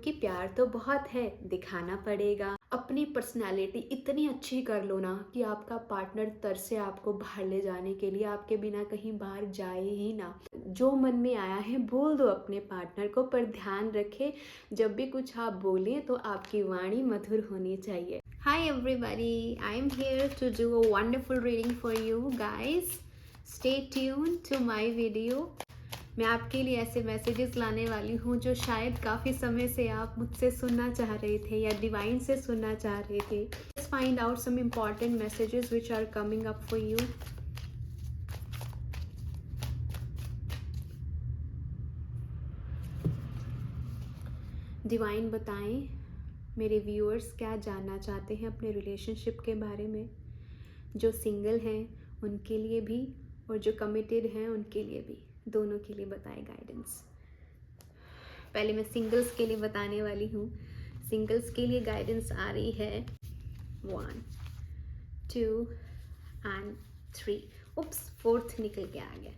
कि प्यार तो बहुत है, दिखाना पड़ेगा। अपनी पर्सनैलिटी इतनी अच्छी कर लो ना कि आपका पार्टनर तरसे आपको बाहर ले जाने के लिए, आपके बिना कहीं बाहर जाए ही ना। जो मन में आया है बोल दो अपने पार्टनर को, पर ध्यान रखे जब भी कुछ आप बोलें तो आपकी वाणी मधुर होनी चाहिए। Hi everybody, I'm here to do a wonderful reading for you guys. Stay tuned to my video. मैं आपके लिए ऐसे मैसेजेस लाने वाली हूँ जो शायद काफ़ी समय से आप मुझसे सुनना चाह रहे थे या डिवाइन से सुनना चाह रहे थे। Let's find out some important messages which are coming up for you. Divine बताएं मेरे व्यूअर्स क्या जानना चाहते हैं अपने रिलेशनशिप के बारे में। जो सिंगल हैं उनके लिए भी और जो कमिटेड हैं उनके लिए भी, दोनों के लिए बताएं गाइडेंस। पहले मैं सिंगल्स के लिए बताने वाली हूँ। सिंगल्स के लिए गाइडेंस आ रही है 1 2 एंड 3। उप्स, 4th निकल के आ गया।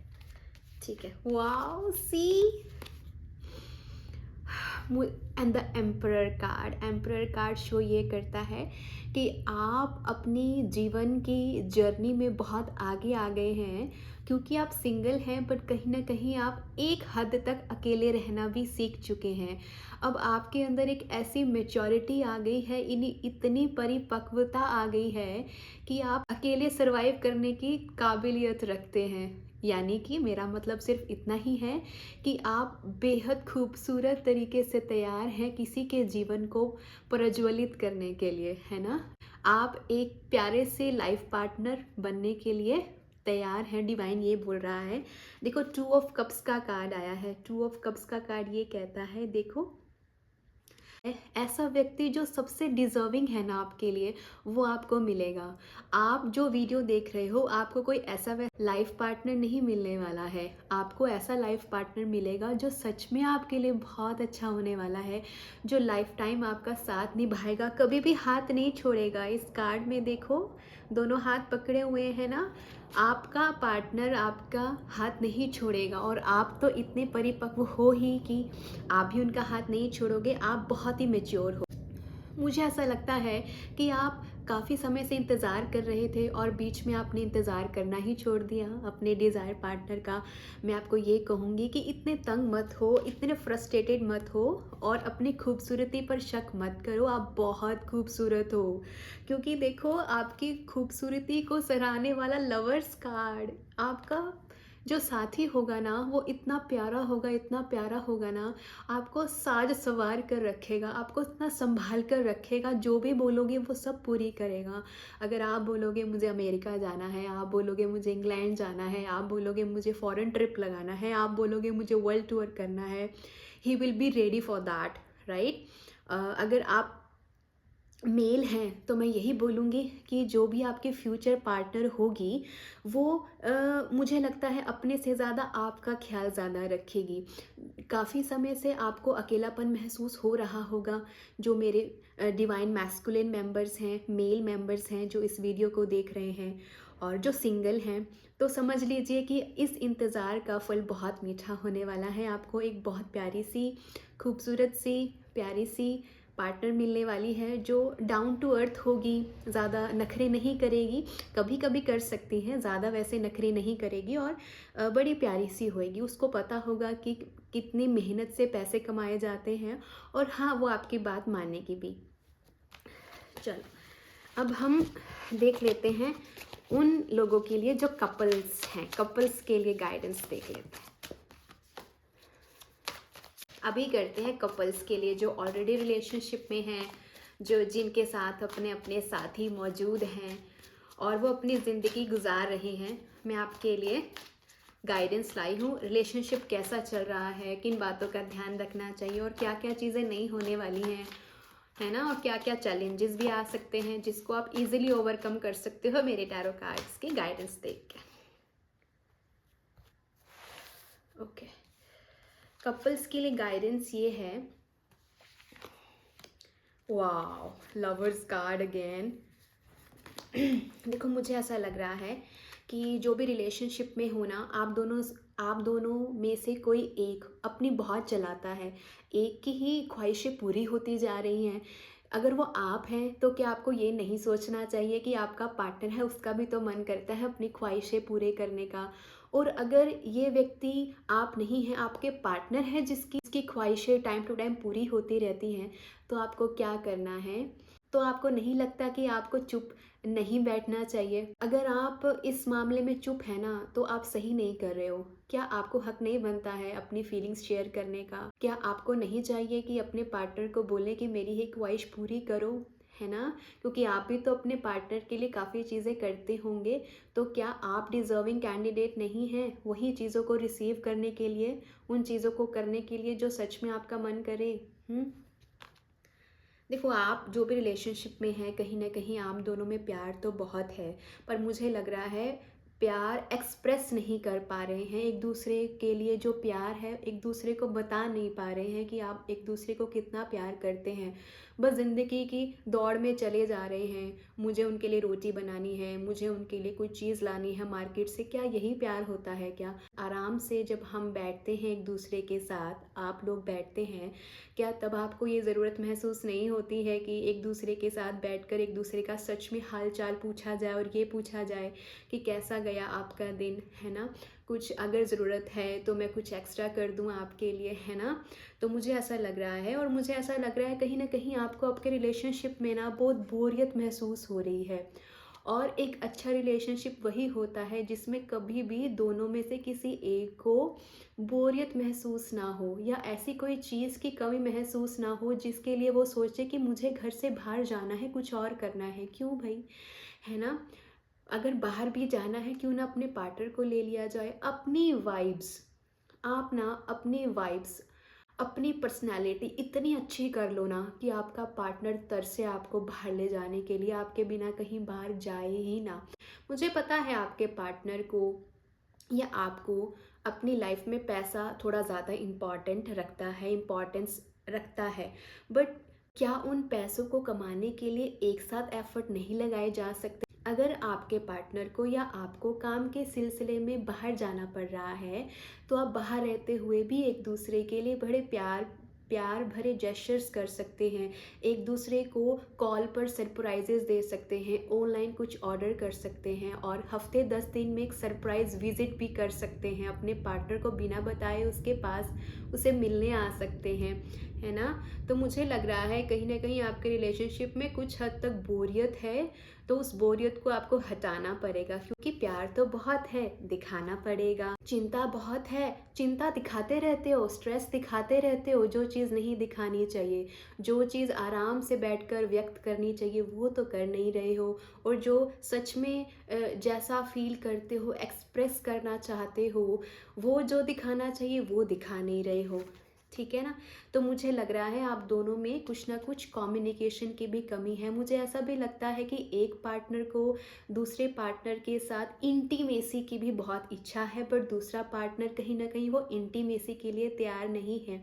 ठीक है, wow, see and the emperor card show ये करता है कि आप अपनी जीवन की जर्नी में बहुत आगे आ गए हैं, क्योंकि आप सिंगल हैं बट कहीं ना कहीं आप एक हद तक अकेले रहना भी सीख चुके हैं। अब आपके अंदर एक ऐसी मैच्योरिटी आ गई है, इतनी परिपक्वता आ गई है कि आप अकेले सरवाइव करने की काबिलियत रखते हैं। यानी कि मेरा मतलब सिर्फ इतना ही है कि आप बेहद खूबसूरत तरीके से तैयार हैं किसी के जीवन को प्रज्वलित करने के लिए, है ना। आप एक प्यारे से लाइफ पार्टनर बनने के लिए तैयार हैं, डिवाइन ये बोल रहा है। देखो 2 ऑफ कप्स का कार्ड आया है। 2 ऑफ कप्स का कार्ड ये कहता है, देखो ऐसा व्यक्ति जो सबसे डिजर्विंग है ना आपके लिए, वो आपको मिलेगा। आप जो वीडियो देख रहे हो, आपको कोई ऐसा लाइफ पार्टनर नहीं मिलने वाला है। आपको ऐसा लाइफ पार्टनर मिलेगा जो सच में आपके लिए बहुत अच्छा होने वाला है, जो लाइफ टाइम आपका साथ निभाएगा, कभी भी हाथ नहीं छोड़ेगा। इस कार्ड में देखो दोनों हाथ पकड़े हुए हैं ना, आपका पार्टनर आपका हाथ नहीं छोड़ेगा। और आप तो इतने परिपक्व हो ही कि आप भी उनका हाथ नहीं छोड़ोगे। आप बहुत ही मैच्योर हो। मुझे ऐसा लगता है कि आप काफ़ी समय से इंतज़ार कर रहे थे और बीच में आपने इंतज़ार करना ही छोड़ दिया अपने डिज़ायर पार्टनर का। मैं आपको ये कहूँगी कि इतने तंग मत हो, इतने फ्रस्ट्रेटेड मत हो और अपनी खूबसूरती पर शक मत करो। आप बहुत खूबसूरत हो, क्योंकि देखो आपकी खूबसूरती को सराहने वाला लवर्स कार्ड। आपका जो साथी होगा ना वो इतना प्यारा होगा, इतना प्यारा होगा ना, आपको साज सवार कर रखेगा, आपको इतना संभाल कर रखेगा। जो भी बोलोगे वो सब पूरी करेगा। अगर आप बोलोगे मुझे अमेरिका जाना है, आप बोलोगे मुझे इंग्लैंड जाना है, आप बोलोगे मुझे फॉरेन ट्रिप लगाना है, आप बोलोगे मुझे वर्ल्ड टूर करना है, he will be ready for that, right. अगर आप मेल हैं तो मैं यही बोलूँगी कि जो भी आपके फ्यूचर पार्टनर होगी वो मुझे लगता है अपने से ज़्यादा आपका ख्याल ज़्यादा रखेगी। काफ़ी समय से आपको अकेलापन महसूस हो रहा होगा। जो मेरे डिवाइन मैस्कुलिन मेंबर्स हैं, मेल मेंबर्स हैं जो इस वीडियो को देख रहे हैं और जो सिंगल हैं, तो समझ लीजिए कि इस इंतज़ार का फल बहुत मीठा होने वाला है। आपको एक बहुत प्यारी सी, खूबसूरत सी, प्यारी सी पार्टनर मिलने वाली है जो डाउन टू अर्थ होगी, ज़्यादा नखरे नहीं करेगी। कभी कभी कर सकती हैं, ज़्यादा वैसे नखरे नहीं करेगी और बड़ी प्यारी सी होएगी। उसको पता होगा कि कितनी मेहनत से पैसे कमाए जाते हैं और हाँ, वो आपकी बात मानेगी भी। चलो अब हम देख लेते हैं उन लोगों के लिए जो कपल्स हैं। कपल्स के लिए गाइडेंस देख लेते हैं। अभी करते हैं कपल्स के लिए जो ऑलरेडी रिलेशनशिप में हैं, जो जिनके साथ अपने अपने साथी मौजूद हैं और वो अपनी ज़िंदगी गुजार रहे हैं। मैं आपके लिए गाइडेंस लाई हूँ। रिलेशनशिप कैसा चल रहा है, किन बातों का ध्यान रखना चाहिए और क्या क्या चीज़ें नहीं होने वाली हैं, है ना, और क्या क्या चैलेंजेस भी आ सकते हैं जिसको आप इजीली ओवरकम कर सकते हो मेरे टैरो कार्ड्स की गाइडेंस देख के। ओके, कपल्स के लिए गाइडेंस ये है। Wow, lovers card again. देखो मुझे ऐसा लग रहा है कि जो भी रिलेशनशिप में हो ना, आप दोनों में से कोई एक अपनी बहुत चलाता है, एक की ही ख्वाहिशें पूरी होती जा रही हैं। अगर वो आप हैं तो क्या आपको ये नहीं सोचना चाहिए कि आपका पार्टनर है, उसका भी तो मन करता है अपनी ख्वाहिशें पूरे करने का। और अगर ये व्यक्ति आप नहीं हैं, आपके पार्टनर है जिसकी ख्वाहिशें टाइम टू टाइम पूरी होती रहती हैं, तो आपको क्या करना है? तो आपको नहीं लगता कि आपको चुप नहीं बैठना चाहिए? अगर आप इस मामले में चुप है ना, तो आप सही नहीं कर रहे हो। क्या आपको हक नहीं बनता है अपनी फीलिंग्स शेयर करने का? क्या आपको नहीं चाहिए कि अपने पार्टनर को बोलें कि मेरी ये ख्वाहिश पूरी करो, है ना? क्योंकि आप भी तो अपने पार्टनर के लिए काफ़ी चीज़ें करते होंगे, तो क्या आप डिज़र्विंग कैंडिडेट नहीं हैं वही चीज़ों को रिसीव करने के लिए, उन चीज़ों को करने के लिए जो सच में आपका मन करे? देखो, आप जो भी रिलेशनशिप में हैं, कहीं न कहीं आप दोनों में प्यार तो बहुत है, पर मुझे लग रहा है प्यार एक्सप्रेस नहीं कर पा रहे हैं। एक दूसरे के लिए जो प्यार है, एक दूसरे को बता नहीं पा रहे हैं कि आप एक दूसरे को कितना प्यार करते हैं। बस ज़िंदगी की दौड़ में चले जा रहे हैं, मुझे उनके लिए रोटी बनानी है, मुझे उनके लिए कोई चीज़ लानी है मार्केट से। क्या यही प्यार होता है क्या? आराम से जब हम बैठते हैं एक दूसरे के साथ, आप लोग बैठते हैं, क्या तब आपको ये ज़रूरत महसूस नहीं होती है कि एक दूसरे के साथ बैठकर एक दूसरे का सच में हाल चाल पूछा जाए और ये पूछा जाए कि कैसा गया आपका दिन, है ना? कुछ अगर ज़रूरत है तो मैं कुछ एक्स्ट्रा कर दूँ आपके लिए, है ना? तो मुझे ऐसा लग रहा है, और मुझे ऐसा लग रहा है कहीं न कहीं आपको आपके रिलेशनशिप में ना बहुत बोरियत महसूस हो रही है। और एक अच्छा रिलेशनशिप वही होता है जिसमें कभी भी दोनों में से किसी एक को बोरियत महसूस ना हो, या ऐसी कोई चीज़ की कमी महसूस ना हो जिसके लिए वो सोचे कि मुझे घर से बाहर जाना है, कुछ और करना है। क्यों भई? है ना? अगर बाहर भी जाना है, क्यों ना अपने पार्टनर को ले लिया जाए। अपनी वाइब्स, आप ना अपनी वाइब्स, अपनी पर्सनैलिटी इतनी अच्छी कर लो ना कि आपका पार्टनर तरसे आपको बाहर ले जाने के लिए, आपके बिना कहीं बाहर जाए ही ना। मुझे पता है आपके पार्टनर को या आपको अपनी लाइफ में पैसा थोड़ा ज़्यादा इम्पॉर्टेंट रखता है, इम्पॉर्टेंस रखता है, बट क्या उन पैसों को कमाने के लिए एक साथ एफर्ट नहीं लगाए जा सकते? अगर आपके पार्टनर को या आपको काम के सिलसिले में बाहर जाना पड़ रहा है, तो आप बाहर रहते हुए भी एक दूसरे के लिए बड़े प्यार प्यार भरे जेस्चर्स कर सकते हैं, एक दूसरे को कॉल पर सरप्राइजेस दे सकते हैं, ऑनलाइन कुछ ऑर्डर कर सकते हैं, और हफ्ते 10 दिन में एक सरप्राइज विजिट भी कर सकते हैं अपने पार्टनर को, बिना बताए उसके पास उसे मिलने आ सकते हैं, है ना? तो मुझे लग रहा है कहीं ना कहीं आपके रिलेशनशिप में कुछ हद तक बोरियत है, तो उस बोरियत को आपको हटाना पड़ेगा, क्योंकि प्यार तो बहुत है, दिखाना पड़ेगा। चिंता बहुत है, चिंता दिखाते रहते हो, स्ट्रेस दिखाते रहते हो, जो चीज़ नहीं दिखानी चाहिए, जो चीज़ आराम से बैठकर व्यक्त करनी चाहिए वो तो कर नहीं रहे हो, और जो सच में जैसा फील करते हो, एक्सप्रेस करना चाहते हो, वो जो दिखाना चाहिए वो दिखा नहीं रहे हो। ठीक है ना? तो मुझे लग रहा है आप दोनों में कुछ ना कुछ कम्युनिकेशन की भी कमी है। मुझे ऐसा भी लगता है कि एक पार्टनर को दूसरे पार्टनर के साथ इंटीमेसी की भी बहुत इच्छा है, पर दूसरा पार्टनर कहीं ना कहीं वो इंटीमेसी के लिए तैयार नहीं है।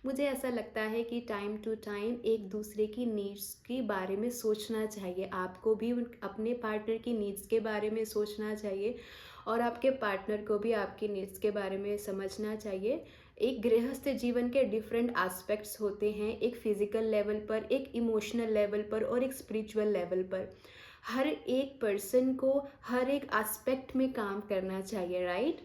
मुझे ऐसा लगता है कि टाइम टू टाइम एक दूसरे की नीड्स के बारे में सोचना चाहिए, आपको भी अपने पार्टनर की नीड्स के बारे में सोचना चाहिए, और आपके पार्टनर को भी आपकी नीड्स के बारे में समझना चाहिए। एक गृहस्थ जीवन के डिफरेंट एस्पेक्ट्स होते हैं, एक फिजिकल लेवल पर, एक इमोशनल लेवल पर, और एक स्पिरिचुअल लेवल पर। हर एक पर्सन को हर एक एस्पेक्ट में काम करना चाहिए, राइट?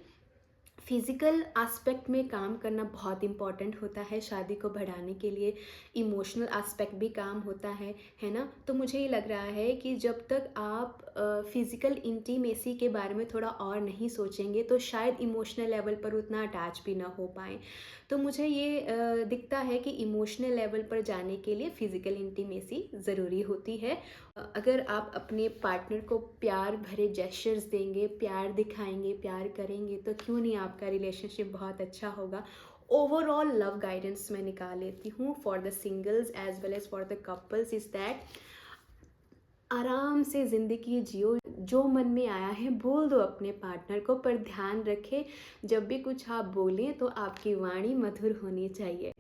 फिज़िकल एस्पेक्ट में काम करना बहुत इम्पॉर्टेंट होता है शादी को बढ़ाने के लिए, इमोशनल एस्पेक्ट भी काम होता है ना? तो मुझे ये लग रहा है कि जब तक आप फिज़िकल इंटीमेसी के बारे में थोड़ा और नहीं सोचेंगे, तो शायद इमोशनल लेवल पर उतना अटैच भी ना हो पाएँ। तो मुझे ये दिखता है कि इमोशनल लेवल पर जाने के लिए फ़िज़िकल इंटीमेसी ज़रूरी होती है। अगर आप अपने पार्टनर को प्यार भरे जेस्चर्स देंगे, प्यार दिखाएंगे, प्यार करेंगे, तो क्यों नहीं आपका रिलेशनशिप बहुत अच्छा होगा। ओवरऑल लव गाइडेंस मैं निकाल लेती हूँ for the singles as well as for the couples, is that आराम से ज़िंदगी जियो, जो मन में आया है बोल दो अपने पार्टनर को, पर ध्यान रखें जब भी कुछ आप बोलें तो आपकी वाणी मधुर होनी चाहिए।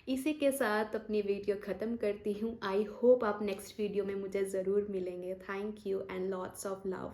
इसी के साथ अपनी वीडियो ख़त्म करती हूँ। आई होप आप नेक्स्ट वीडियो में मुझे ज़रूर मिलेंगे। Thank you and lots of love.